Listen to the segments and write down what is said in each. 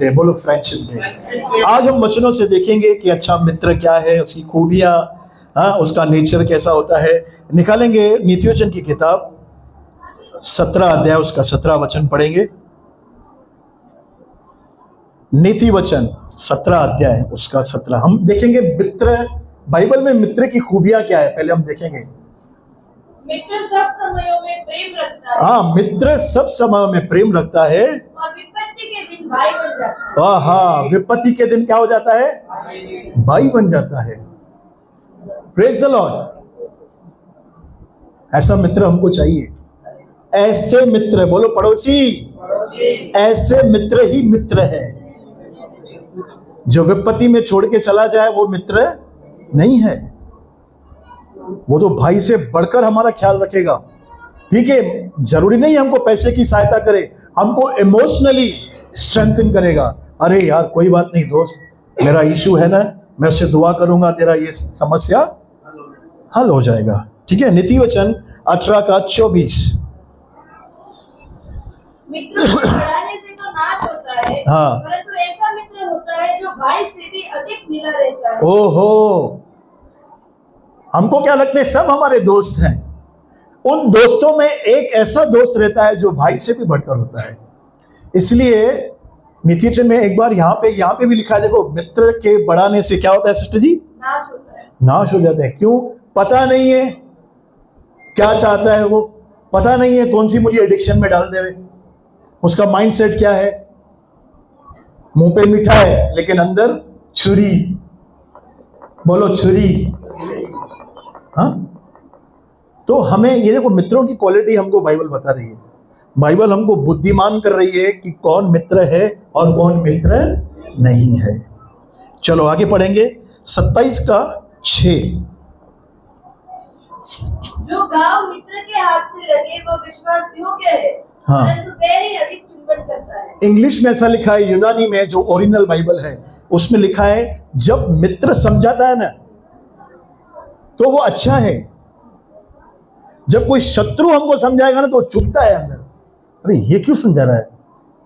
Day, बोलो friendship day. आज हम वचनों से देखेंगे कि अच्छा मित्र क्या है, उसकी खूबियां, उसका नेचर कैसा होता है। निकालेंगे नीतिवचन की किताब 17 अध्याय, उसका 17 वचन पढ़ेंगे। नीति वचन 17 अध्याय उसका 17 हम देखेंगे। मित्र, बाइबल में मित्र की खूबियां क्या है पहले हम देखेंगे। मित्र सब समयों में प्रेम रखता है। हाँ, मित्र सब समय में प्रेम रखता है और विपत्ति के दिन भाई बन जाता है। हाँ, विपत्ति के दिन क्या हो जाता है? भाई बन जाता है। Praise the Lord. ऐसा मित्र हमको चाहिए। ऐसे मित्र, बोलो पड़ोसी, ऐसे मित्र ही मित्र है। जो विपत्ति में छोड़ के चला जाए वो मित्र नहीं है। वो तो भाई से बढ़कर हमारा ख्याल रखेगा। ठीक है, जरूरी नहीं हमको पैसे की सहायता करे, हमको इमोशनली स्ट्रेंथन करेगा। अरे यार कोई बात नहीं दोस्त, मेरा इशू है ना, मैं उससे दुआ करूंगा, तेरा ये समस्या हल हो जाएगा। ठीक है, नीति वचन 18 का 24। मित्र को बढ़ाने से तो नाश होता है, हाँ। परंतु ऐसा मित्र होता है जो भाई से भी अधिक मिला रहता है। ओहो, हमको क्या लगता है सब हमारे दोस्त हैं। उन दोस्तों में एक ऐसा दोस्त रहता है जो भाई से भी बढ़कर होता है। इसलिए नीतिवचन में एक बार यहाँ पे भी लिखा है, देखो, मित्र के बढ़ाने से क्या होता है सिस्टर जी? नाश होता है। नाश हो जाते हैं। क्यों? पता नहीं है क्या चाहता है वो, पता नहीं है कौन सी मुझे एडिक्शन में डाल देवे। उसका माइंडसेट क्या है? मुंह पे मीठा है लेकिन अंदर छुरी। बोलो छुरी। हाँ, तो हमें ये देखो, मित्रों की क्वालिटी हमको बाइबल बता रही है। बाइबल हमको बुद्धिमान कर रही है कि कौन मित्र है और कौन मित्र नहीं है। चलो आगे पढ़ेंगे 27 का 6। जो घाव मित्र के हाथ से लगे वो विश्वास योग्य है, हाँ। परंतु बैरी अधिक चुंबन करता है। इंग्लिश में ऐसा लिखा है, यूनानी में जो ओरिजिनल बाइबल है उसमें लिखा है, जब मित्र समझाता है ना तो वो अच्छा है। जब कोई शत्रु हमको समझाएगा ना तो चुभता है अंदर। अरे ये क्यों समझा रहा है,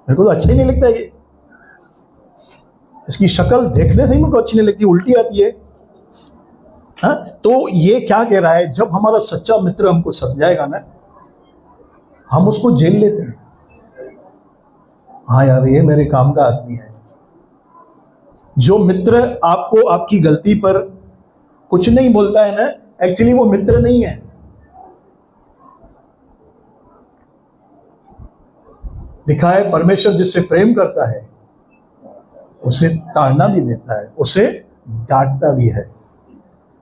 मेरे को तो अच्छा ही नहीं लगता ये, इसकी शक्ल देखने से ही मेरे को अच्छी नहीं लगती, उल्टी आती है। हाँ, तो ये क्या कह रहा है, जब हमारा सच्चा मित्र हमको समझाएगा ना, हम उसको झेल लेते हैं। हाँ यार, ये मेरे काम का आदमी है। जो मित्र आपको आपकी गलती पर कुछ नहीं बोलता है ना, एक्चुअली वो मित्र नहीं है। लिखा है, परमेश्वर जिससे प्रेम करता है उसे ताड़ना भी देता है, उसे डांटता भी है।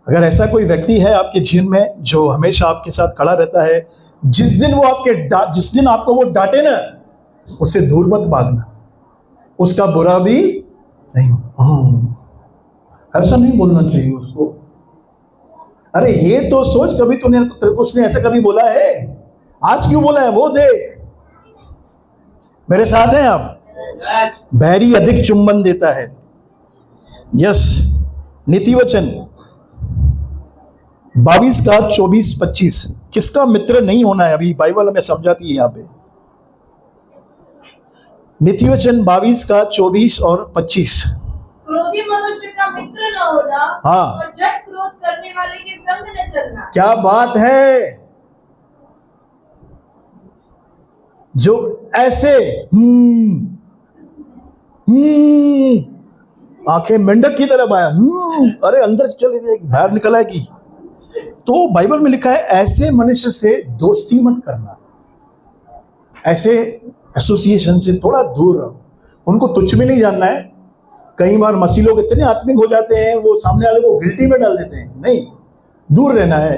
अगर ऐसा कोई व्यक्ति है आपके जीवन में जो हमेशा आपके साथ खड़ा रहता है, जिस दिन आपको वो डांटे ना, उससे दूर मत भागना, उसका बुरा भी नहीं। ऐसा नहीं बोलना चाहिए उसको। अरे ये तो सोच, कभी तेरे को उसने ऐसा कभी बोला है? आज क्यों बोला है वो देख। मेरे साथ हैं आप? बैरी अधिक चुंबन देता है। यस, नीतिवचन 22 का 24-25। किसका मित्र नहीं होना है, अभी बाइबल हमें समझाती है यहाँ पे। नीतिवचन 22 का 24 और 25। क्रोधी मनुष्य का मित्र न होना, हाँ। और झट क्रोध करने वाले के संग न चलना। क्या बात है। जो ऐसे आंखें मेंढक की तरफ आया, अरे अंदर चली जाएगी, बाहर निकल आएगी। तो बाइबल में लिखा है, ऐसे मनुष्य से दोस्ती मत करना, ऐसे एसोसिएशन से थोड़ा दूर रहो। उनको तुच्छ में नहीं जानना है। कई बार मसीह लोग इतने आत्मिक हो जाते हैं, वो सामने वाले को गिल्टी में डाल देते हैं। नहीं, दूर रहना है,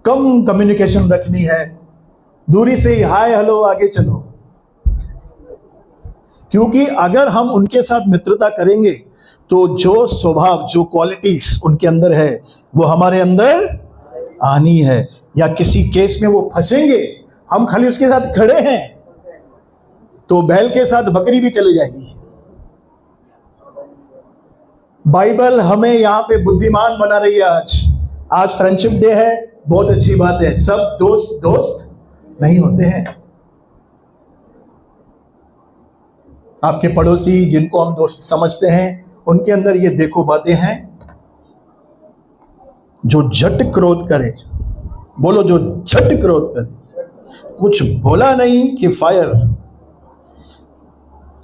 कम कम्युनिकेशन रखनी है, दूरी से ही हाय हेलो आगे चलो। क्योंकि अगर हम उनके साथ मित्रता करेंगे तो जो स्वभाव, जो क्वालिटीज उनके अंदर है वो हमारे अंदर आनी है। या किसी केस में वो फंसेंगे, हम खाली उसके साथ खड़े हैं तो बैल के साथ बकरी भी चली जाएगी। बाइबल हमें यहाँ पे बुद्धिमान बना रही है। आज फ्रेंडशिप डे है, बहुत अच्छी बात है। सब दोस्त नहीं होते हैं। आपके पड़ोसी जिनको हम दोस्त समझते हैं, उनके अंदर ये देखो बातें हैं। जो झट क्रोध करे, बोलो जो झट क्रोध करे, कुछ बोला नहीं कि फायर।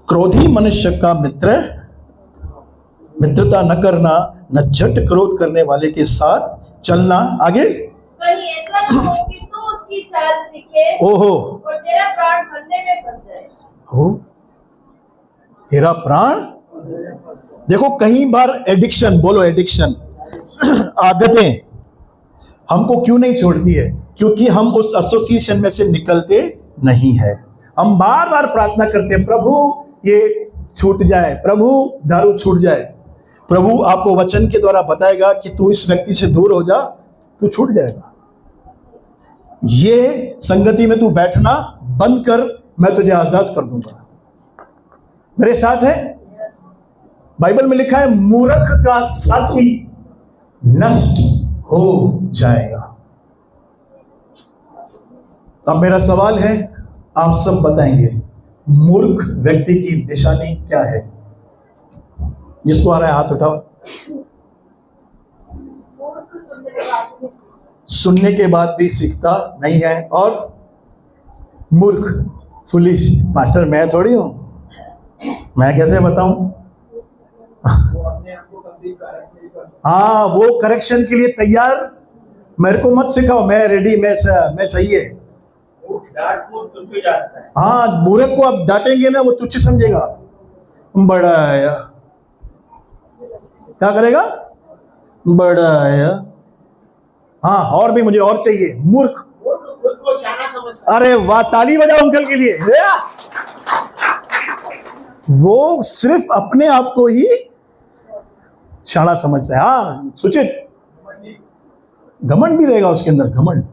क्रोधी मनुष्य का मित्रता न करना, न झट क्रोध करने वाले के साथ चलना। आगे, कहीं ऐसा न हो कि तू उसकी चाल सीखे ओहो, और तेरा प्राण फंदे में फंस जाए। हो तेरा प्राण। देखो कई बार एडिक्शन, बोलो एडिक्शन, आदतें हमको क्यों नहीं छोड़ती है? क्योंकि हम उस एसोसिएशन में से निकलते नहीं है। हम बार बार प्रार्थना करते हैं, प्रभु ये छूट जाए, प्रभु दारू छूट जाए। प्रभु आपको वचन के द्वारा बताएगा कि तू इस व्यक्ति से दूर हो जा, तू छूट जाएगा। ये संगति में तू बैठना बंद कर, मैं तुझे आजाद कर दूंगा। मेरे साथ है? बाइबल में लिखा है, मूर्ख का साथी नष्ट हो जाएगा। अब मेरा सवाल है, आप सब बताएंगे, मूर्ख व्यक्ति की निशानी क्या है? जिसको आ रहा है हाथ उठाओ। मूर्ख सुनने के बाद भी सुनने के बाद भी सीखता नहीं है। और मूर्ख, फुलिश, मास्टर मैं थोड़ी हूं, मैं कैसे बताऊं? हाँ, वो करेक्शन के लिए तैयार। मेरे को मत सिखाओ, मैं रेडी, मैं सही है। हाँ, मूर्ख को आप डांटेंगे ना, वो तुच्छ समझेगा। बड़ा आया, क्या करेगा? बड़ा आया। हाँ, और भी मुझे और चाहिए। मूर्ख, अरे वाह, ताली बजाओ अंकल के लिए। वो सिर्फ अपने आप को ही शाना समझता है। हाँ, सुचित, घमंड भी रहेगा उसके अंदर, घमंड।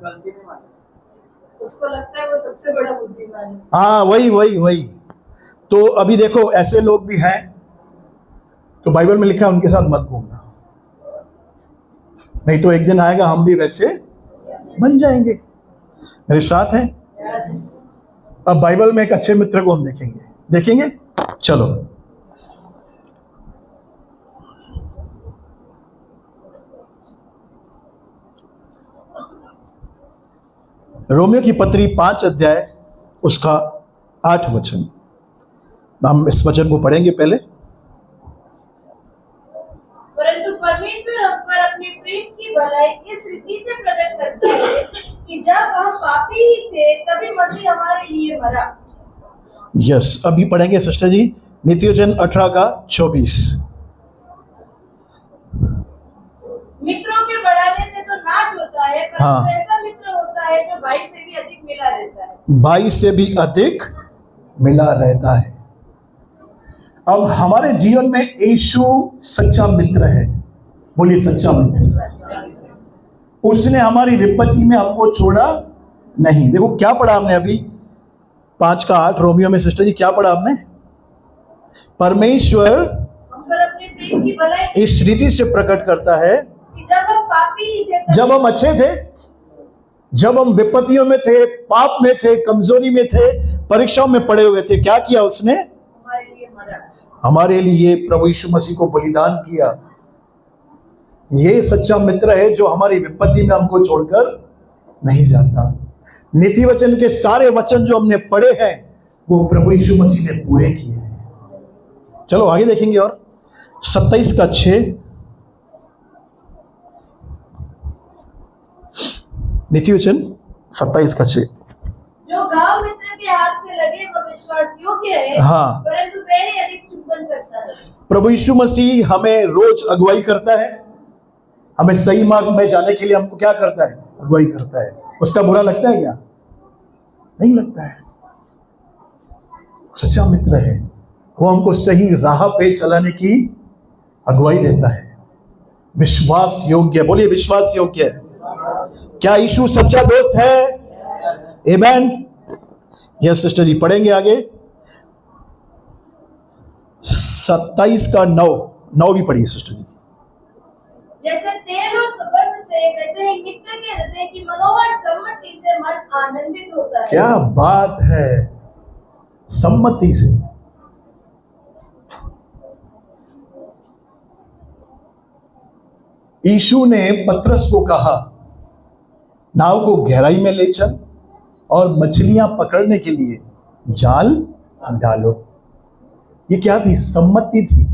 उसको लगता है वो सबसे बड़ा बुद्धिमान है। हाँ, वही। तो अभी देखो ऐसे लोग भी हैं, तो बाइबल में लिखा है उनके साथ मत घूमना, नहीं तो एक दिन आएगा हम भी वैसे बन जाएंगे। मेरे साथ हैं? अब बाइबल में एक अच्छे मित्र को हम देखेंगे। चलो, रोमियो की पत्री 5 अध्याय उसका 8 वचन, हम इस वचन को पढ़ेंगे पहले। परंतु परमेश्वर हम पर अपने प्रेम की भलाई इस रीति से प्रकट करता है कि जब हम पापी ही थे तभी मसीह हमारे लिए मरा। यस, अभी पढ़ेंगे सिस्टर जी, नीति वचन 18 का 24। मित्रों के बढ़ाने से तो नाश होता है, परंतु हाँ। ऐसा मित्र होता है जो भाई से भी अधिक मिला रहता है। भाई से भी अधिक मिला रहता है। अब हमारे जीवन में यीशु सच्चा मित्र है। बोलिए सच्चा मित्र। उसने हमारी विपत्ति में हमको छोड़ा नहीं। देखो क्या पढ़ा हमने अभी, 5 का 8 रोमियो में। सिस्टर जी क्या पढ़ा आपने? परमेश्वर हम पर अपने प्रेम की भलाई इस रीति से प्रकट करता है कि जब हम पापी ही थे जब हम अच्छे थे, जब हम विपत्तियों में थे, पाप में थे, कमजोरी में थे, परीक्षाओं में पड़े हुए थे, क्या किया उसने? हमारे लिए मरा। हमारे लिए प्रभु यीशु मसीह को बलिदान किया। ये सच्चा मित्र है जो हमारी विपत्ति में हमको छोड़कर नहीं जाता। नीति वचन के सारे वचन जो हमने पढ़े हैं वो प्रभु यीशु मसीह ने पूरे किए हैं। चलो आगे देखेंगे। और 27 का 6, नीति वचन 27 का 6। जो घाव मित्र के हाथ से लगे वह विश्वास योग्य है, हाँ। परंतु पहले अधिक चुंबन करता है। प्रभु यीशु मसीह हमें रोज अगुवाई करता है, हमें सही मार्ग में जाने के लिए हमको क्या करता है? अगुवाई करता है। उसका बुरा लगता है क्या? नहीं लगता है। सच्चा मित्र है, वो हमको सही राह पे चलाने की अगुवाई देता है। विश्वास योग्य, बोलिए विश्वास योग्य। क्या यीशु सच्चा दोस्त है? आमेन। यस सिस्टर जी, पढ़ेंगे आगे 27 का 9 भी पढ़िए सिस्टर जी। जैसे तेल और सुगंध से, वैसे ही मित्र के हृदय की मनोहर सम्मति से मन आनंदित होता है। क्या बात है! सम्मति से। यीशु ने पतरस को कहा, नाव को गहराई में ले चल और मछलियां पकड़ने के लिए जाल डालो। ये क्या थी? सम्मति थी।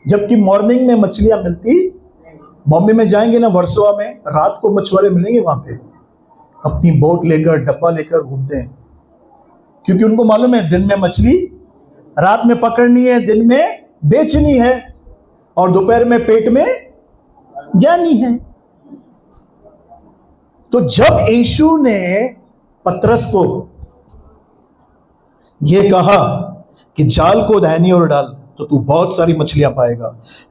जबकि मॉर्निंग में मछलियां मिलती, बॉम्बे में जाएंगे ना, वर्सोवा में, रात को मछुआरे मिलेंगे वहां पे, अपनी बोट लेकर, डब्बा लेकर घूमते हैं, क्योंकि उनको मालूम है दिन में मछली रात में पकड़नी है, दिन में बेचनी है और दोपहर में पेट में जानी है। तो जब यीशु ने पतरस को यह कहा कि जाल को दाहिनी ओर डाल तो तू बहुत सारी मछलियां पाएगा,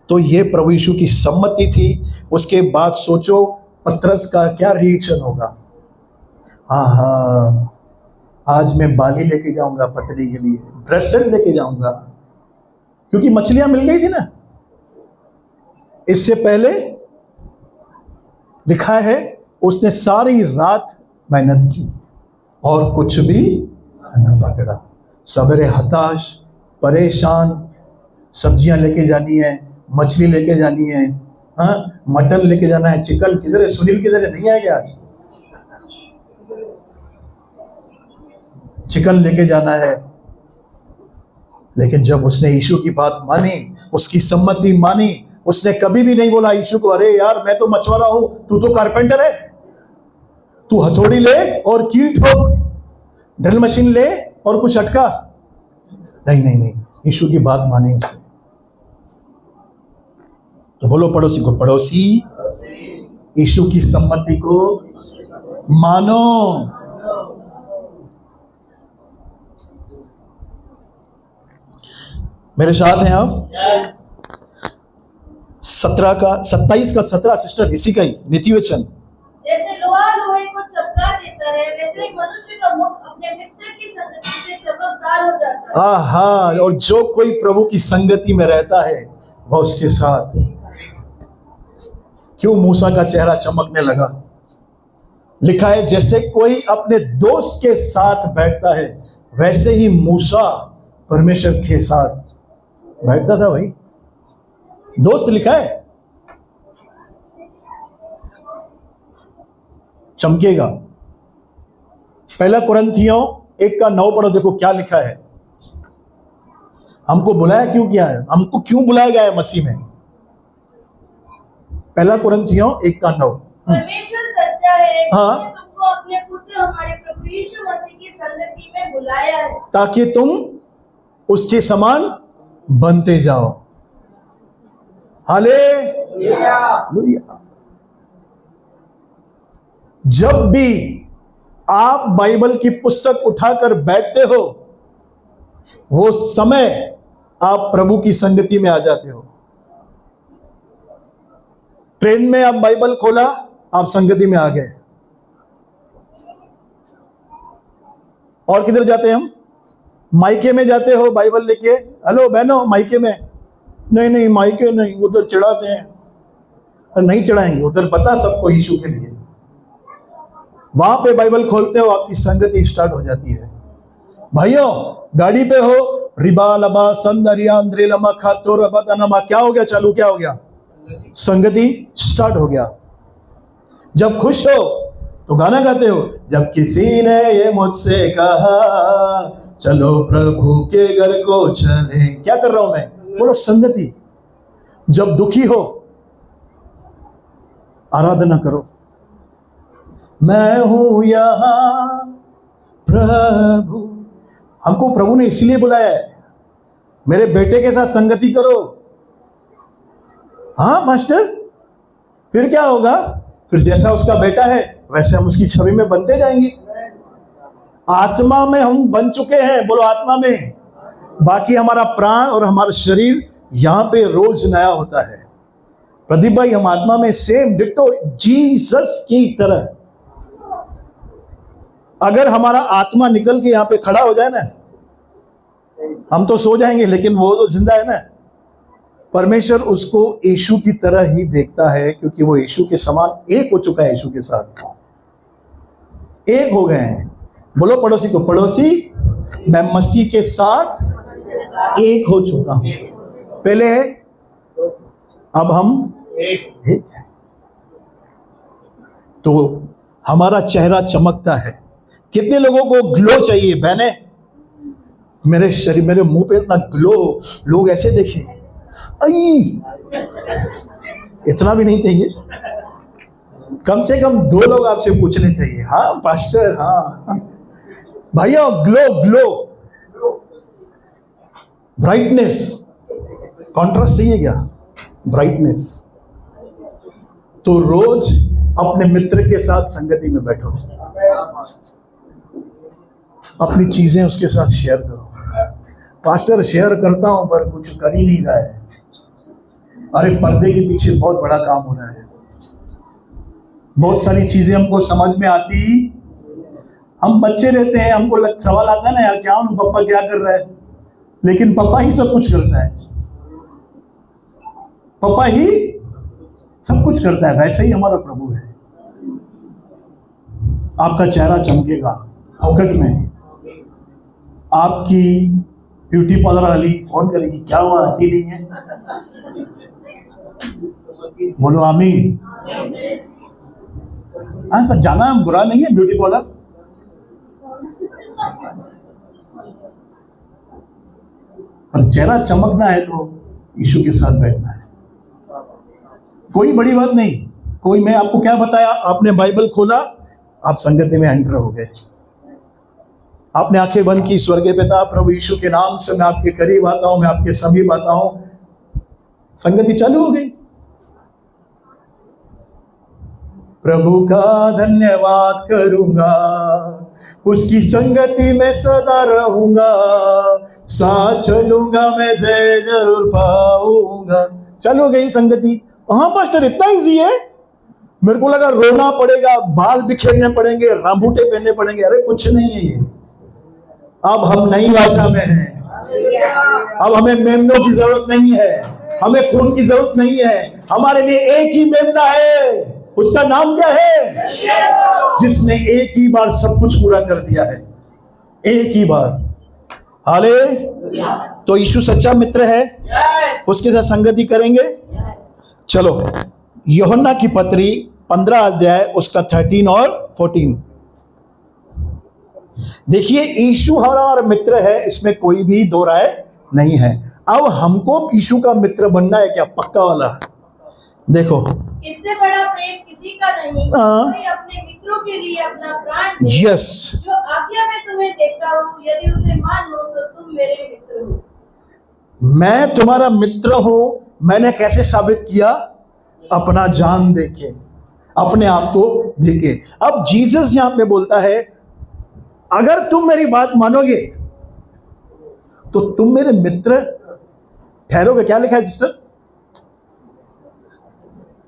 तो यह प्रभु यीशु की सम्मति थी। उसके बाद सोचो पतरस का क्या रिएक्शन होगा। हाँ, आज मैं बाली लेके जाऊंगा पत्नी के लिए, ब्रेसलेट लेके जाऊंगा, क्योंकि मछलियां मिल गई थी ना। इससे पहले लिखा है उसने सारी रात मेहनत की और कुछ भी न पकड़ा। सवेरे हताश, परेशान, सब्जियां लेके जानी है, मछली लेके जानी है, हाँ, मटन लेके जाना है, चिकन किधर है, सुनील किधर है, नहीं आएगा आज, चिकन लेके जाना है। लेकिन जब उसने यीशु की बात मानी, उसकी सम्मति मानी, उसने कभी भी नहीं बोला यीशु को, अरे यार मैं तो मछुआरा हूं, तू तो कारपेंटर है, तू हथौड़ी ले और कील ठोक, ड्रिल मशीन ले और कुछ अटका। नहीं नहीं नहीं, यीशु की बात मानी उसे। तो बोलो पड़ोसी को, पड़ोसी यीशु की सम्मति को मानो। मेरे साथ हैं आप? 27 का 17 सिस्टर इसी का ही नीति वचन। जैसे लोहा लोहे को चमका देता है, वैसे ही मनुष्य का मुख अपने मित्र की संगति से चमकदार हो जाता है। हाँ, और जो कोई प्रभु की संगति में रहता है वह उसके साथ। क्यों मूसा का चेहरा चमकने लगा? लिखा है जैसे कोई अपने दोस्त के साथ बैठता है, वैसे ही मूसा परमेश्वर के साथ बैठता था। भाई दोस्त लिखा है, चमकेगा। पहला कुरिन्थियों 1:9 पढ़ो, देखो क्या लिखा है। हमको बुलाया क्यों किया है, हमको क्यों बुलाया गया है मसीह में? पहला कुरिन्थियों 1:9। परमेश्वर सच्चा है, हाँ, जिसने तुमको अपने पुत्र हमारे प्रभु यीशु मसीह की संगति में बुलाया है, ताकि तुम उसके समान बनते जाओ। हालेलुया। जब भी आप बाइबल की पुस्तक उठाकर बैठते हो, वो समय आप प्रभु की संगति में आ जाते हो। ट्रेन में आप बाइबल खोला, आप संगति में आ गए। और किधर जाते हैं हम? मायके में जाते हो बाइबल लेके, हेलो बहनों मायके में, नहीं नहीं मायके नहीं, उधर चढ़ाते हैं। नहीं चढ़ाएंगे, उधर पता सबको यीशु के लिए। वहां पे बाइबल खोलते हो, आपकी संगति स्टार्ट हो जाती है। भाइयों गाड़ी पे हो, रिबा लबा संदरिया अंद्रे लमा खातो रबा तनमा, क्या हो गया? चालू क्या हो गया? संगति स्टार्ट हो गया। जब खुश हो तो गाना गाते हो, जब किसी ने ये मुझसे कहा चलो प्रभु के घर को चले। क्या कर रहा हूं मैं? बोलो संगति। जब दुखी हो आराधना करो, मैं हूं यहां प्रभु। हमको प्रभु ने इसलिए बुलाया है, मेरे बेटे के साथ संगति करो। हाँ मास्टर, फिर क्या होगा? फिर जैसा उसका बेटा है वैसे हम उसकी छवि में बनते जाएंगे। आत्मा में हम बन चुके हैं, बोलो आत्मा में। बाकी हमारा प्राण और हमारा शरीर यहां पे रोज नया होता है। प्रदीप भाई, हम आत्मा में सेम डिट्टो जीसस की तरह। अगर हमारा आत्मा निकल के यहां पे खड़ा हो जाए ना, हम तो सो जाएंगे, लेकिन वो तो जिंदा है ना। परमेश्वर उसको यीशु की तरह ही देखता है, क्योंकि वो यीशु के समान एक हो चुका है। यीशु के साथ एक हो गए हैं। बोलो पड़ोसी को, पड़ोसी मैं मसीह के साथ एक हो चुका हूं। पहले अब हम एक है। तो हमारा चेहरा चमकता है। कितने लोगों को ग्लो चाहिए बहने? मेरे शरीर, मेरे मुंह पे इतना ग्लो, लोग ऐसे देखें, आई, इतना भी नहीं चाहिए। कम से कम 2 लोग आपसे पूछने चाहिए, हाँ पास्टर, हाँ भैया, ग्लो ग्लो, ब्राइटनेस, कॉन्ट्रास्ट चाहिए क्या? ब्राइटनेस। तो रोज अपने मित्र के साथ संगति में बैठो, अपनी चीजें उसके साथ शेयर करो। पास्टर शेयर करता हूं पर कुछ कर ही नहीं रहा है। अरे पर्दे के पीछे बहुत बड़ा काम हो रहा है। बहुत सारी चीजें हमको समझ में आती, हम बच्चे रहते हैं, हमको सवाल आता है ना, यार क्या पापा क्या कर रहा है, लेकिन पापा ही सब कुछ करता है। पापा ही सब कुछ करता है। वैसे ही हमारा प्रभु है। आपका चेहरा चमकेगा फोकट में। आपकी ब्यूटी पार्लर वाली फोन करेगी, क्या हुआ, आती नहीं है? बोलो आमीन। हाँ सर, जाना बुरा नहीं है ब्यूटी पार्लर। पर चेहरा चमकना है तो यीशु के साथ बैठना है। कोई बड़ी बात नहीं। कोई, मैं आपको क्या बताया, आपने बाइबल खोला, आप संगति में एंटर हो गए। आपने आंखें बंद की, स्वर्गीय पिता प्रभु यीशु के नाम से मैं आपके करीब आता हूं, मैं आपके समीप आता हूं, संगति चालू हो गई। प्रभु का धन्यवाद करूंगा, उसकी संगति में सदा रहूंगा, साथ चलूंगा मैं, जय जरूर पाऊंगा। चलो गई संगति। हाँ पास्टर, इतना इजी है? मेरे को लगा रोना पड़ेगा, बाल बिखेरने पड़ेंगे, रामबूटे पहनने पड़ेंगे। अरे कुछ नहीं है ये। अब हम नई भाषा में हैं। अब हमें मेमनों की जरूरत नहीं है, हमें खून की जरूरत नहीं है। हमारे लिए एक ही मेमना है। उसका नाम क्या है? जिसने एक ही बार सब कुछ पूरा कर दिया है, एक ही बार। हाले तो यीशु सच्चा मित्र है, उसके साथ संगति करेंगे। चलो यूहन्ना की पत्री 15 अध्याय उसका 13 और 14 देखिए। यीशु हमारा मित्र है, इसमें कोई भी दो राय नहीं है। अब हमको यीशु का मित्र बनना है क्या? पक्का वाला। देखो, इससे बड़ा प्रेम किसी का नहीं, कोई अपने मित्रों के लिए अपना प्राण दे। यस, जो आज्ञा में तुम्हें देता हूँ, यदि उसे मानो तो तुम मेरे मित्र हो। मैं तुम्हारा मित्र हूं। मैंने कैसे साबित किया? अपना जान देके, अपने आप को देके। अब जीसस यहां पे बोलता है, अगर तुम मेरी बात मानोगे तो तुम मेरे मित्र ठहरोगे। क्या लिखा है सिस्टर?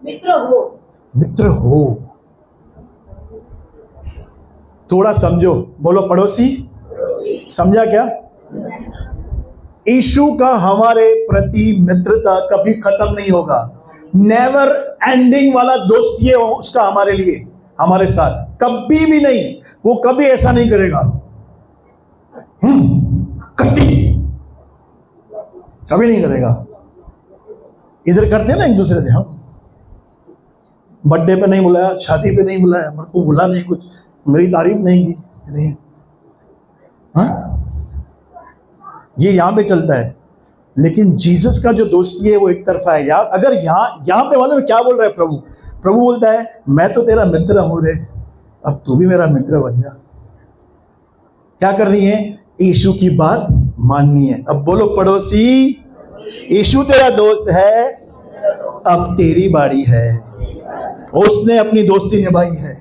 मित्र हो। मित्र हो। थोड़ा समझो, बोलो पड़ोसी। समझा क्या? यीशु का हमारे प्रति मित्रता कभी खत्म नहीं होगा। नेवर एंडिंग वाला दोस्ती है उसका हमारे लिए, हमारे साथ कभी भी नहीं। वो कभी ऐसा नहीं करेगा, कभी नहीं करेगा। इधर करते हैं ना एक दूसरे से, हम बर्थडे पे नहीं बुलाया, शादी पे नहीं बुलाया, मेरे को बुला नहीं, कुछ मेरी तारीफ नहीं की। हाँ, ये यहां पे चलता है। लेकिन जीसस का जो दोस्ती है वो एक तरफा है यार। अगर यहाँ पे मालूम है क्या बोल रहा है प्रभु? प्रभु बोलता है, मैं तो तेरा मित्र हूं रे, अब तू भी मेरा मित्र बन जा। क्या करनी है? यीशु की बात माननी है। अब बोलो पड़ोसी, यीशु तेरा दोस्त है, अब तेरी बारी है। उसने अपनी दोस्ती निभाई है,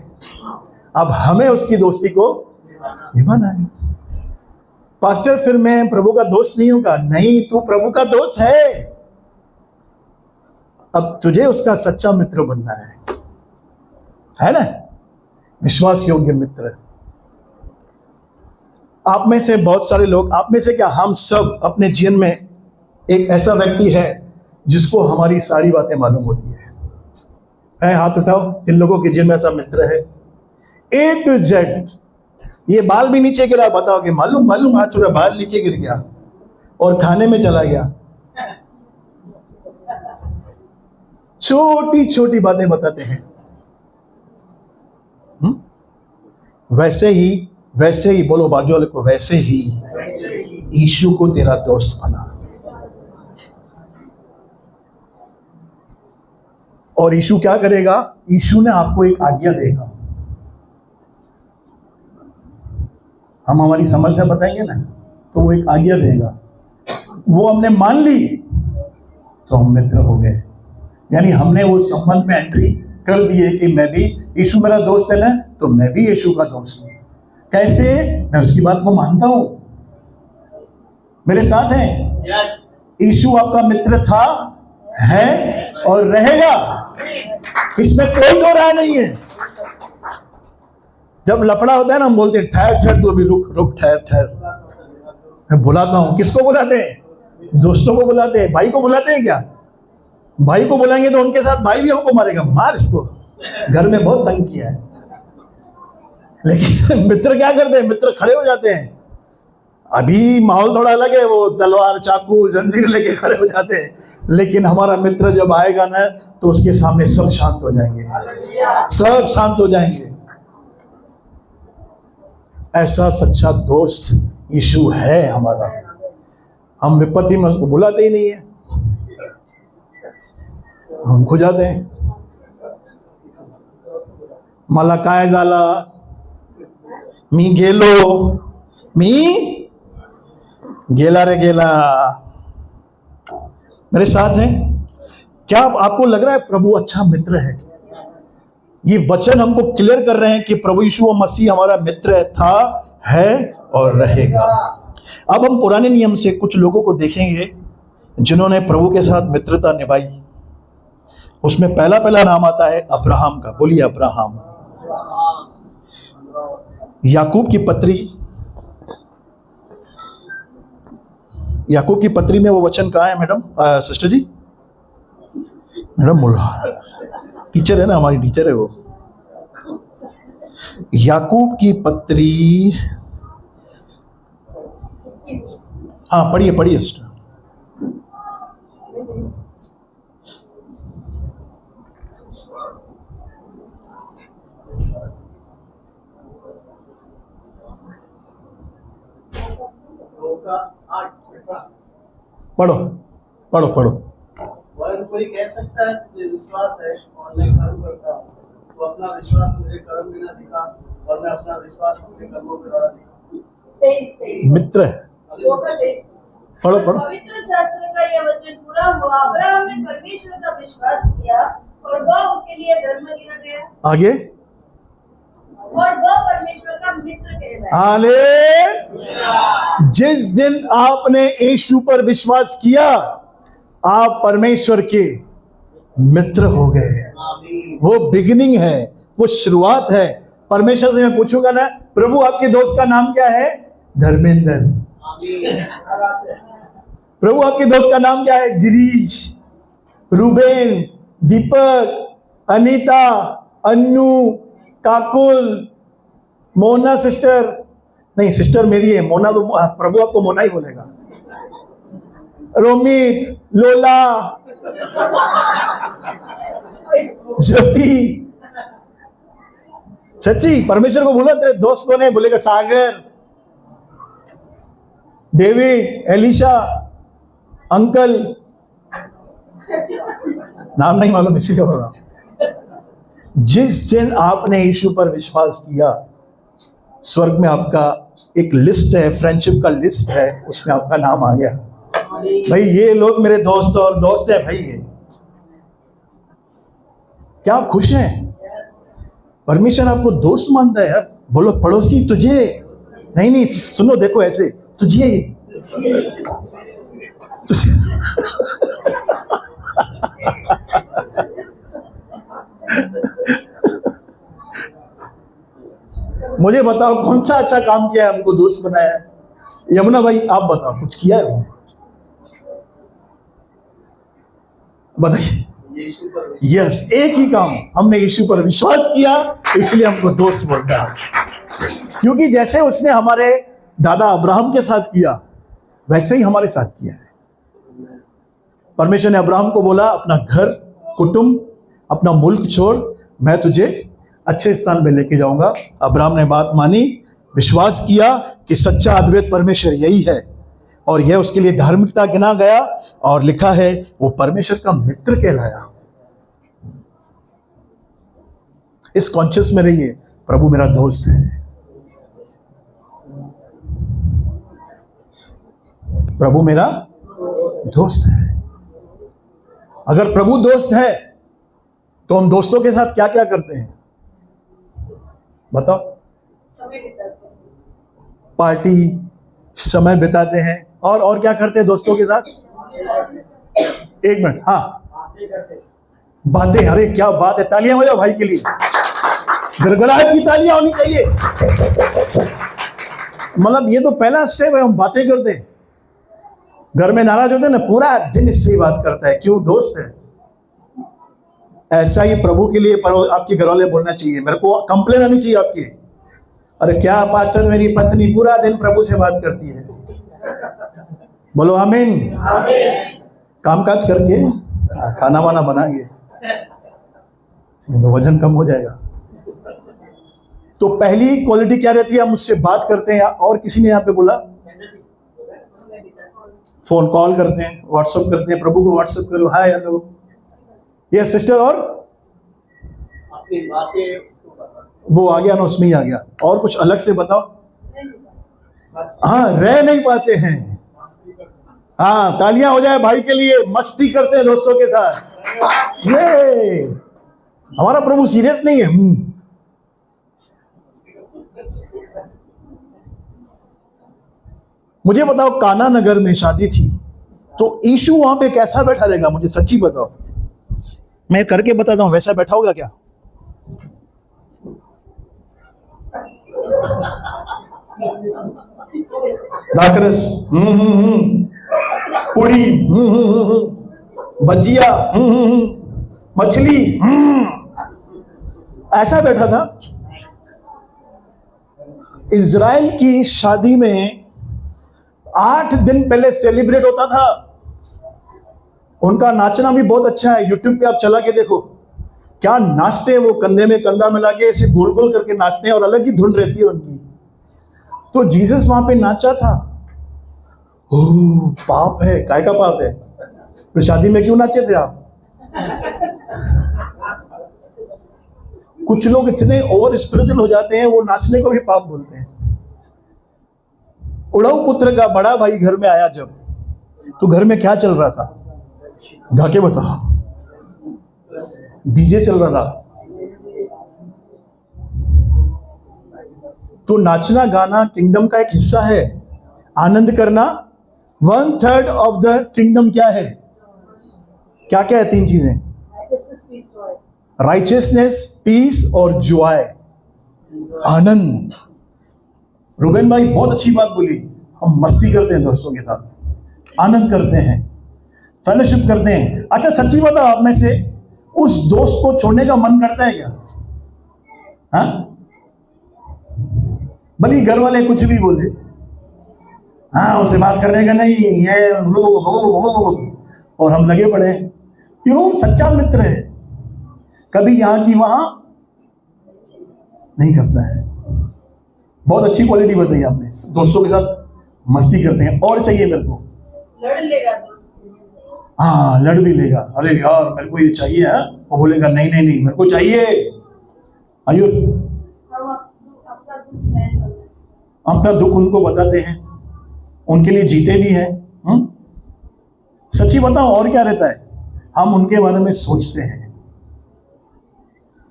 अब हमें उसकी दोस्ती को निभाना है। पास्टर फिर मैं प्रभु का दोस्त नहीं होगा? नहीं, तू प्रभु का दोस्त है। अब तुझे उसका सच्चा मित्र बनना है ना? विश्वास योग्य मित्र। आप में से बहुत सारे लोग, आप में से क्या हम सब अपने जीवन में एक ऐसा व्यक्ति है जिसको हमारी सारी बातें मालूम होती है। हाथ उठाओ जिन लोगों के जीवन में ऐसा मित्र है। A to Z, ये बाल भी नीचे गिरा, बताओ कि मालूम हाथ पूरा बाल नीचे गिर गया और खाने में चला गया। छोटी छोटी बातें बताते हैं। वैसे ही बोलो बाजू वाले को, वैसे ही यीशु को तेरा दोस्त बना। और यीशु क्या करेगा? यीशु ने आपको एक आज्ञा देगा। हम हमारी समस्या बताएंगे ना, तो वो एक आज्ञा देगा, वो हमने मान ली तो हम मित्र हो गए। यानी हमने वो संबंध में एंट्री कर दी है कि मैं भी, यीशु मेरा दोस्त है ना, तो मैं भी यीशु का दोस्त हूं। कैसे? मैं उसकी बात को मानता हूं। मेरे साथ हैं? यीशु आपका मित्र था, है और रहेगा, इसमें कोई दो राय नहीं है। जब लफड़ा होता है ना, हम बोलते हैं ठहर ठहर, तो अभी रुक रुक, ठहर ठहर। मैं बुलाता हूं। किसको बुलाते हैं? दोस्तों को बुलाते हैं। भाई को बुलाते हैं क्या? भाई को बुलाएंगे तो उनके साथ भाई भी हमको मारेगा, मार इसको, घर में बहुत तंग किया है। लेकिन मित्र क्या करते हैं? मित्र खड़े हो जाते हैं। अभी माहौल थोड़ा अलग है, वो तलवार चाकू जंजीर लेके खड़े हो जाते हैं, लेकिन हमारा मित्र जब आएगा ना, तो उसके सामने सब शांत हो जाएंगे, सब शांत हो जाएंगे। ऐसा सच्चा दोस्त यीशु है हमारा। हम विपत्ति में उसको बुलाते ही नहीं है, हम खो जाते हैं। मला काय झाला, मी गेला रे गेला। मेरे साथ हैं? क्या आपको लग रहा है प्रभु अच्छा मित्र है? ये वचन हमको क्लियर कर रहे हैं कि प्रभु यीशु मसीह हमारा मित्र था, है और रहेगा। अब हम पुराने नियम से कुछ लोगों को देखेंगे जिन्होंने प्रभु के साथ मित्रता निभाई। उसमें पहला नाम आता है अब्राहम का। बोलिए अब्राहम। याकूब की पत्री में वो वचन कहाँ है मैडम? सिस्टर जी, मैडम बोलो, टीचर है ना, हमारी टीचर है वो। याकूब की पत्री, हाँ पढ़िए सिस्टर। पढ़ो। वरन कोई कह सकता है मुझे विश्वास है और मैं कर्म करता हूँ, तो अपना विश्वास मुझे कर्म बिना दिखा और मैं अपना विश्वास अपने कर्मों के द्वारा दिखा। मित्र है। पढ़ो। पवित्र शास्त्र का यह वचन पूरा हुआ, अब्राहम ने परमेश्वर का विश्वास किया और वह उसके लिए धर्म गिना गया, आगे, और वह परमेश्वर का मित्र कहलाया। हालेलुया। जिस दिन आपने यीशु पर विश्वास किया, आप परमेश्वर के मित्र हो गए। वो बिगिनिंग है, वो शुरुआत है। परमेश्वर से मैं पूछूंगा ना, प्रभु आपके दोस्त का नाम क्या है? धर्मेंद्र। प्रभु आपके दोस्त का नाम क्या है? गिरीश, रूबेन, दीपक, अनीता, अन्नू, काकुल, मोना सिस्टर, नहीं सिस्टर मेरी है, मोना तो प्रभु आपको मोना ही बोलेगा। रोमित, लोला, ज्योति। सच्ची परमेश्वर को बोला तेरे दोस्त कौन है? बोलेगा सागर, डेविड, एलिशा, अंकल। नाम नहीं मालूम इसीलिए बोल रहा हूं। जिस दिन आपने यीशु पर विश्वास किया, स्वर्ग में आपका एक लिस्ट है, फ्रेंडशिप का लिस्ट है, उसमें आपका नाम आ गया। भाई ये लोग मेरे दोस्त और दोस्त है भाई। ये क्या आप खुश हैं? परमेश्वर आपको दोस्त मानता है यार। बोलो पड़ोसी तुझे नहीं, सुनो देखो ऐसे, तुझे मुझे बताओ कौन सा अच्छा काम किया है हमको दोस्त बनाया है? यमुना भाई आप बताओ, कुछ किया है? बताइए। यस, एक ही काम, हमने यीशु पर विश्वास किया, इसलिए हमको दोस्त बोलता है। क्योंकि जैसे उसने हमारे दादा अब्राहम के साथ किया, वैसे ही हमारे साथ किया है। परमेश्वर ने अब्राहम को बोला अपना घर कुटुंब, अपना मुल्क छोड़, मैं तुझे अच्छे स्थान पे लेके जाऊंगा। अब्राहम ने बात मानी, विश्वास किया कि सच्चा अद्वैत परमेश्वर यही है, और यह उसके लिए धार्मिकता गिना गया, और लिखा है वो परमेश्वर का मित्र कहलाया। इस कॉन्शियस में रहिए, प्रभु मेरा दोस्त है, प्रभु मेरा दोस्त है। अगर प्रभु दोस्त है तो हम दोस्तों के साथ क्या क्या करते हैं बताओ? समय बिताते हैं। पार्टी, समय बिताते हैं, और क्या करते हैं दोस्तों के साथ? एक मिनट, हाँ, बातें। अरे क्या बात है, तालियां हो जाओ भाई के लिए, गड़गड़ाहट की तालियां होनी चाहिए। मतलब ये तो पहला स्टेप है, हम बातें करते हैं। घर में नाराज होते हैं ना, पूरा दिन इससे ही बात करता है, क्यों? दोस्त है। ऐसा ही प्रभु के लिए आपके घर वाले बोलना चाहिए, मेरे को कंप्लेन आनी चाहिए आपकी, अरे क्या पास्टर मेरी पत्नी पूरा दिन प्रभु से बात करती है। बोलो आमीन। काम काज करके, खाना वाना बनाएंगे, तो वजन कम हो जाएगा। तो पहली क्वालिटी क्या रहती है? हम उससे बात करते हैं, और किसी ने यहाँ पे बोला फोन कॉल करते हैं, व्हाट्सएप करते हैं, प्रभु को व्हाट्सएप करो, हाय हेलो, ये सिस्टर, और अपनी बातें वो आ गया ना, उसमें ही आ गया। और कुछ अलग से बताओ। हाँ, रह नहीं पाते हैं। हाँ, तालियां हो जाए भाई के लिए, मस्ती करते हैं दोस्तों के साथ। ये हमारा प्रभु सीरियस नहीं है। मुझे बताओ, काना नगर में शादी थी, तो यीशु वहां पे कैसा बैठा रहेगा? मुझे सच्ची बताओ, मैं करके बताता हूं, वैसा बैठा होगा क्या? दाकरस, पूड़ी, भजिया, मछली, ऐसा बैठा था। इज़राइल की शादी में 8 दिन पहले सेलिब्रेट होता था। उनका नाचना भी बहुत अच्छा है, यूट्यूब पे आप चला के देखो, क्या नाचते हैं वो, कंधे में कंधा मिला के ऐसे गोल गोल करके नाचते हैं, और अलग ही धुन रहती है उनकी। तो जीसस वहां पे नाचा था। पाप है, काय का पाप है? तो शादी में क्यों नाचे थे आप? कुछ लोग इतने ओवर स्पिरिचुअल हो जाते हैं, वो नाचने को भी पाप बोलते हैं। उड़ाऊ पुत्र का बड़ा भाई घर में आया जब, तो घर में क्या चल रहा था? गा के बताओ। डीजे चल रहा था। तो नाचना गाना किंगडम का एक हिस्सा है। आनंद करना 1/3 ऑफ द किंगडम क्या है? क्या क्या है? 3 चीजें, राइचियसनेस, पीस और जॉय, आनंद। रुबेन भाई बहुत अच्छी बात बोली। हम मस्ती करते हैं दोस्तों के साथ, आनंद करते हैं, फेलोशिप करते हैं। अच्छा सच्ची बताओ, आप में से उस दोस्त को छोड़ने का मन करता है क्या? हाँ, भले घर वाले कुछ भी बोले, हाँ उसे बात करने का नहीं, ये और हम लगे पड़े। क्यों? सच्चा मित्र है, कभी यहां की वहां नहीं करता है। बहुत अच्छी क्वालिटी बताई आपने, दोस्तों के साथ मस्ती करते हैं। और चाहिए मेरे को? लड़ लेगा दोस्त। हाँ, लड़ भी लेगा। अरे यार मेरे को ये चाहिए है, वो बोलेगा नहीं नहीं नहीं मेरे को चाहिए। आयु हम अपना दुख सहन करना चाहिए। अपना दुख उनको बताते हैं, उनके लिए जीते भी हैं। सच्ची बताओ, और क्या रहता है? हम उनके बारे में सोचते हैं।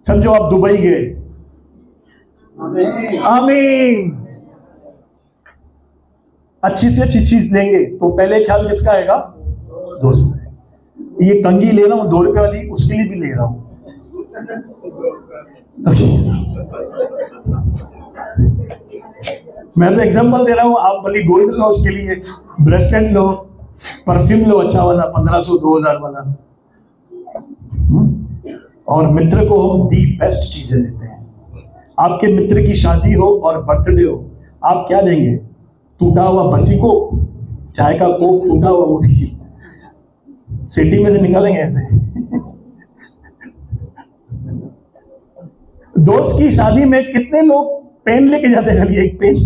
समझो आप दुबई गए, आमीन, अच्छी से अच्छी चीज लेंगे तो पहले ख्याल किसका आएगा? दोस्त है। ये कंघी ले रहा हूं 2 रुपए वाली, उसके लिए भी ले रहा हूं। मैं तो एग्जांपल दे रहा हूं, आप भले गोल्ड लो, उसके लिए ब्रेसलेट लो, परफ्यूम लो अच्छा वाला 1500 2000 वाला। और मित्र को हम दी बेस्ट चीजें देते हैं। आपके मित्र की शादी हो और बर्थडे हो, आप क्या देंगे? टूटा हुआ बसी को, चाय का कोप टूटा हुआ, वो सिटी में से निकालेंगे ऐसे दोस्त की शादी में कितने लोग पेन लेके जाते हैं? खाली एक पेन।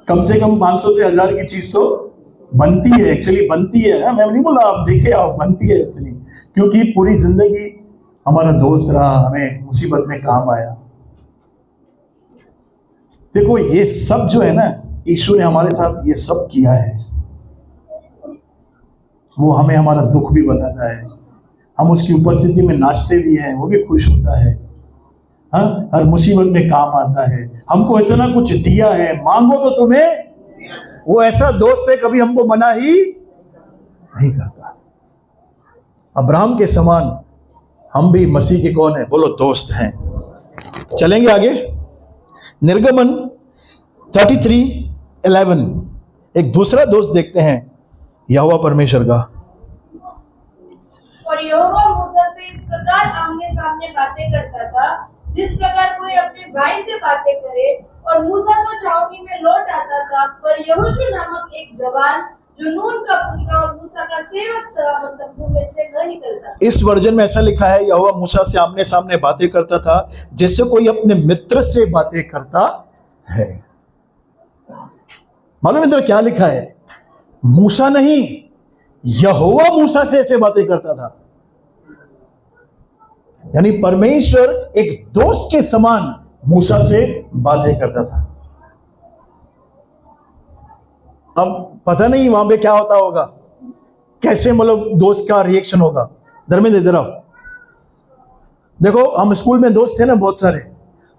कम से कम 500 से 1000 की चीज तो बनती है, एक्चुअली बनती है। मैं नहीं बोला आप देखे आप, बनती है एक्चुअली, क्योंकि पूरी जिंदगी हमारा दोस्त रहा, हमें मुसीबत में काम आया। देखो ये सब जो है ना, यीशु ने हमारे साथ ये सब किया है। वो हमें हमारा दुख भी बताता है, हम उसकी उपस्थिति में नाचते भी हैं, वो भी खुश होता है। हाँ, हर मुसीबत में काम आता है, हमको इतना कुछ दिया है, मांगो तो तुम्हें। वो ऐसा दोस्त है, कभी हमको मना ही नहीं करता। अब्राहम के समान हम भी मसीह के कौन है? बोलो दोस्त हैं। चलेंगे आगे। निर्गमन 33:11 एक दूसरा दोस्त देखते हैं यहोवा परमेश्वर का। और यहोवा मूसा से इस प्रकार आमने सामने बातें करता था जिस प्रकार कोई अपने भाई से बातें करे। और मूसा तो छावनी में लौट आता था, पर यहोशू नामक एक जवान जो नून का पुत्र और मूसा का सेवक था, वो तंबू में से न निकलता। इस वर्जन में ऐसा लिखा है, यहोवा मूसा से आमने सामने बातें करता था जैसे कोई अपने मित्र से बातें करता है। मालूम इधर क्या लिखा है? मूसा नहीं, यहोवा मूसा से ऐसे बातें करता था। यानी परमेश्वर एक दोस्त के समान मूसा से बातें करता था। अब पता नहीं वहां पे क्या होता होगा, कैसे मतलब दोस्त का रिएक्शन होगा। धर्मेंद्र इधर आओ। देखो हम स्कूल में दोस्त थे ना बहुत सारे,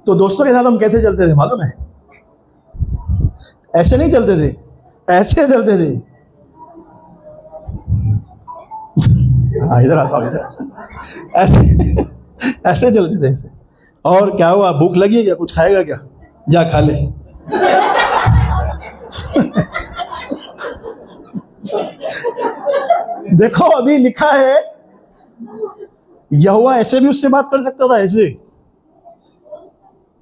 तो दोस्तों के साथ हम कैसे चलते थे मालूम है? ऐसे नहीं चलते थे, ऐसे चलते थे। हाँ इधर आता हूँ, इधर ऐसे ऐसे चलते थे ऐसे। और क्या हुआ, भूख लगी है क्या, कुछ खाएगा क्या? जा खा ले। देखो अभी लिखा है यहोवा ऐसे भी उससे बात कर सकता था, ऐसे।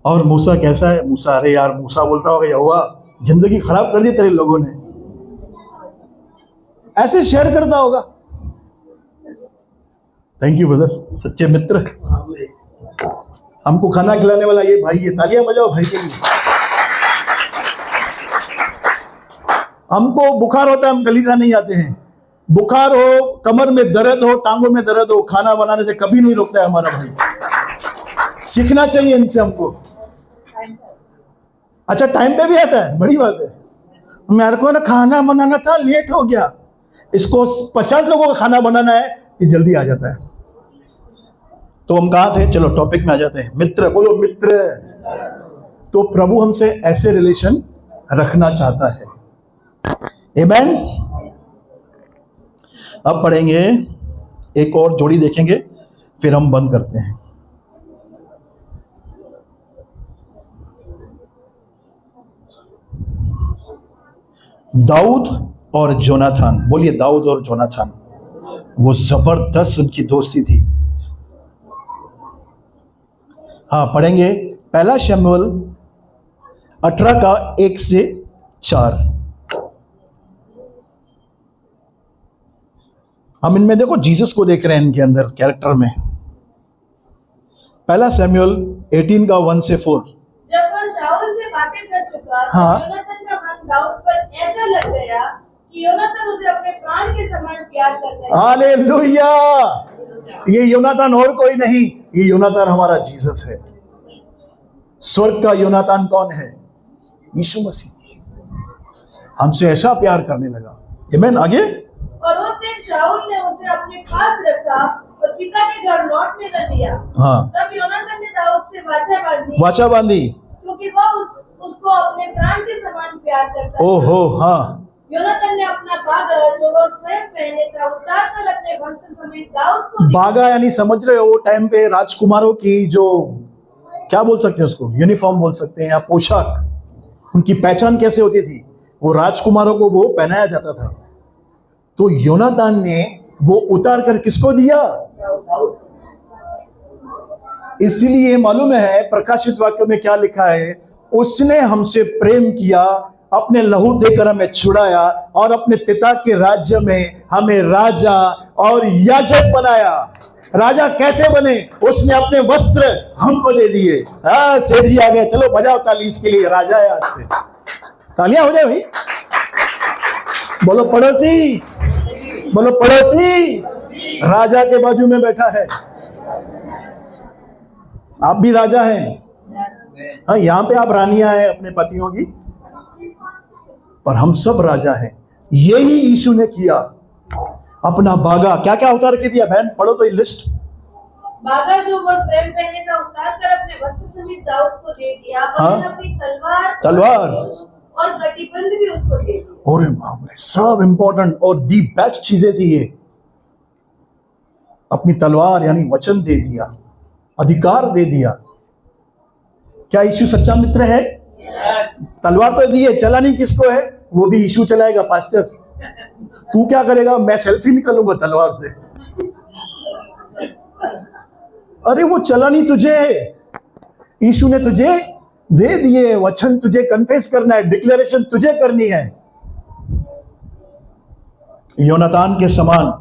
और मूसा कैसा है? मूसा, अरे यार मूसा बोलता होगा यहोवा जिंदगी खराब कर दी तेरे लोगों ने, ऐसे शेयर करता होगा। थैंक यू ब्रदर, सच्चे मित्र। हमको खाना खिलाने वाला ये भाई है, तालियां बजाओ भाई के लिए। हमको बुखार होता है, हम कलीसिया नहीं आते हैं। बुखार हो, कमर में दर्द हो, टांगों में दर्द हो, खाना बनाने से कभी नहीं रोकता है हमारा भाई। सीखना चाहिए इनसे हमको। अच्छा टाइम पे भी आता है, बड़ी बात है। मेरे को ना खाना बनाना था, लेट हो गया। इसको 50 लोगों का खाना बनाना है, ये जल्दी आ जाता है। तो हम कहा थे, चलो टॉपिक में आ जाते हैं। मित्र, बोलो मित्र। तो प्रभु हमसे ऐसे रिलेशन रखना चाहता है। आमेन। अब पढ़ेंगे, एक और जोड़ी देखेंगे, फिर हम बंद करते हैं। दाऊद और जोनाथन। बोलिए दाऊद और जोनाथन। वो जबरदस्त उनकी दोस्ती थी। हाँ पढ़ेंगे, पहला शमूएल 18 का 1 से 4। हम इनमें देखो जीसस को देख रहे हैं, इनके अंदर कैरेक्टर में। पहला शमूएल 18 का 1 से 4। जब वह शाऊल से बातें कर चुका, हाँ। तो योनातान का मन दाऊद पर ऐसा लग गया कि योनातान उसे अपने प्राण के समान प्यार करता है। हालेलुया। ये योनातान और कोई नहीं, ये योनातान हमारा जीसस है। स्वर्ग का योनातान कौन है? यीशु मसीह। हमसे ऐसा प्यार करने लगा। आमीन। आगे। और उस दिन शाऊल ने उसे अपने पास रखा और पिता के घर लौटने न दिया। हाँ। तब योनातान ने दाऊद से वाचा बांधी, क्योंकि वह उसको अपने प्राण के समान प्यार करता था। ओहो। हाँ। योनातान ने अपना बागा जो वह स्वयं पहने था उतार कर अपने वस्त्र समेत दाऊद को दिया। बागा यानी समझ रहे हो, वो टाइम पे राजकुमारों की जो, क्या बोल सकते हैं उसको, यूनिफॉर्म बोल सकते हैं या पोशाक, उनकी पहचान कैसे होती थी? वो राजकुमारों को वो पहनाया जाता था। तो योनातान ने वो उतार कर किसको दिया? इसलिए मालूम है प्रकाशित वाक्य में क्या लिखा है? उसने हमसे प्रेम किया अपने लहू देकर हमें छुड़ाया और अपने पिता के राज्य में हमें राजा और याजक बनाया। राजा कैसे बने? उसने अपने वस्त्र हमको दे दिए। हाँ, सेठ जी आ गए, चलो बजाओ ताली इसके लिए, राजा है आज से। तालियां हो जाए भाई। बोलो पड़ोसी, बोलो पड़ोसी, राजा के बाजू में बैठा है। आप भी राजा हैं। हाँ, यहां पे आप रानियां हैं अपने पतियों की, पर हम सब राजा हैं। यही यीशु ने किया। अपना बागा क्या क्या उतार के दिया? बहन पढ़ो तो ये लिस्ट। बागा जो वह स्वयं पहने था उतार कर अपने वस्त्र समेत दाऊद को दे दिया। हाँ? और अपनी तलवार और कटिबंध भी उसको दे दी। और बाप रे, सब इंपॉर्टेंट और दी बेस्ट चीजें थी ये। अपनी तलवार यानी वचन दे दिया, अधिकार दे दिया। क्या यीशु सच्चा मित्र है? तलवार तो दी है, चलानी किसको है? वो भी यीशु चलाएगा। पास्टर तू क्या करेगा? मैं सेल्फी निकालूंगा तलवार से। अरे वो चलानी तुझे है। यीशु ने तुझे दे दिए वचन, तुझे कन्फेस करना है, डिक्लेरेशन तुझे करनी है। योनातान के समान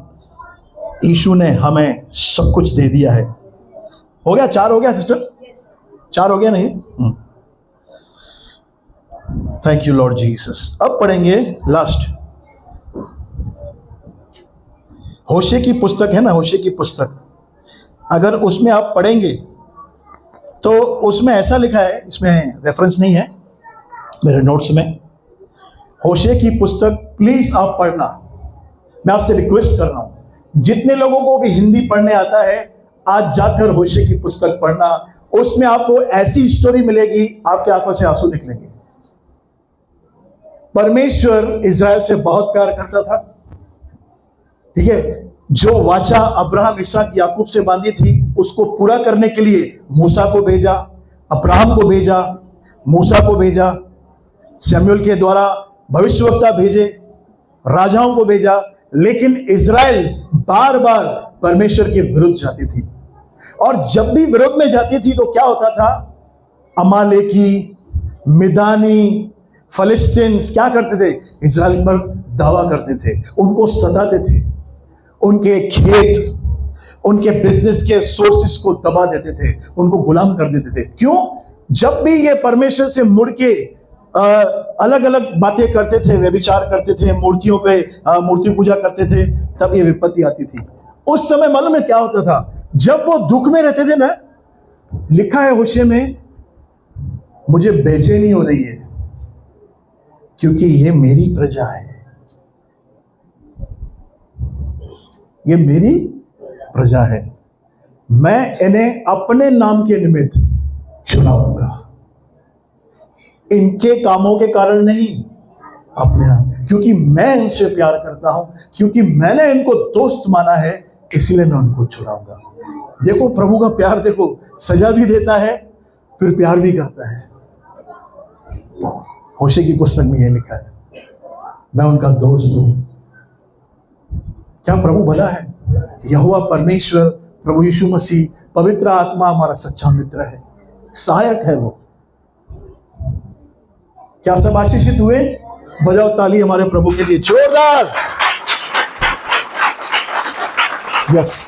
यीशु ने हमें सब कुछ दे दिया है। हो गया? 4 हो गया सिस्टर? 4 हो गया नहीं? Thank you Lord Jesus. अब पढ़ेंगे लास्ट होशे की पुस्तक है ना, होशे की पुस्तक। अगर उसमें आप पढ़ेंगे तो उसमें ऐसा लिखा है, इसमें रेफरेंस नहीं है मेरे नोट्स में। होशे की पुस्तक प्लीज आप पढ़ना, मैं आपसे रिक्वेस्ट कर रहा हूं। जितने लोगों को भी हिंदी पढ़ने आता है, आज जाकर होशे की पुस्तक पढ़ना। उसमें आपको ऐसी स्टोरी मिलेगी, आपकी आंखों से आंसू निकलेंगे। परमेश्वर इज़राइल से बहुत प्यार करता था, ठीक है। जो वाचा अब्राहम इसहाक याकूब से बांधी थी, उसको पूरा करने के लिए मूसा को भेजा, अब्राहम को भेजा, मूसा को भेजा, शमूएल के द्वारा भविष्यवक्ता भेजे, राजाओं को भेजा। लेकिन इज़राइल बार बार परमेश्वर के विरुद्ध जाती थी, और जब भी विरोध में जाती थी तो क्या होता था? अमालेकी, मिदानी, फलिस्तीन्स क्या करते थे? इज़राइल पर दावा करते थे, उनको सताते थे, उनके खेत, उनके बिजनेस के सोर्सेस को दबा देते थे, उनको गुलाम कर देते थे। क्यों? जब भी ये परमेश्वर से मुड़ के अलग अलग बातें करते थे, व्यभिचार करते थे, मूर्तियों पे मूर्ति पूजा करते थे, तब ये विपत्ति आती थी। उस समय मालूम है क्या होता था? जब वो दुख में रहते थे ना, लिखा है होशे में, मुझे बेचैनी हो रही है क्योंकि ये मेरी प्रजा है, ये मेरी प्रजा है, मैं इन्हें अपने नाम के निमित्त चुनाऊंगा, इनके कामों के कारण नहीं, अपने नाम, क्योंकि मैं इनसे प्यार करता हूं, क्योंकि मैंने इनको दोस्त माना है, इसीलिए मैं उनको छुड़ाऊंगा। देखो प्रभु का प्यार, देखो सजा भी देता है फिर प्यार भी करता है। होशे की पुस्तक में यह लिखा है, मैं उनका दोस्त हूं। क्या प्रभु भला है? यहोवा परमेश्वर, प्रभु यीशु मसीह, पवित्र आत्मा हमारा सच्चा मित्र है, सहायक है वो। क्या सब आशीषित हुए? बजाओ ताली हमारे प्रभु के लिए जोरदार। यस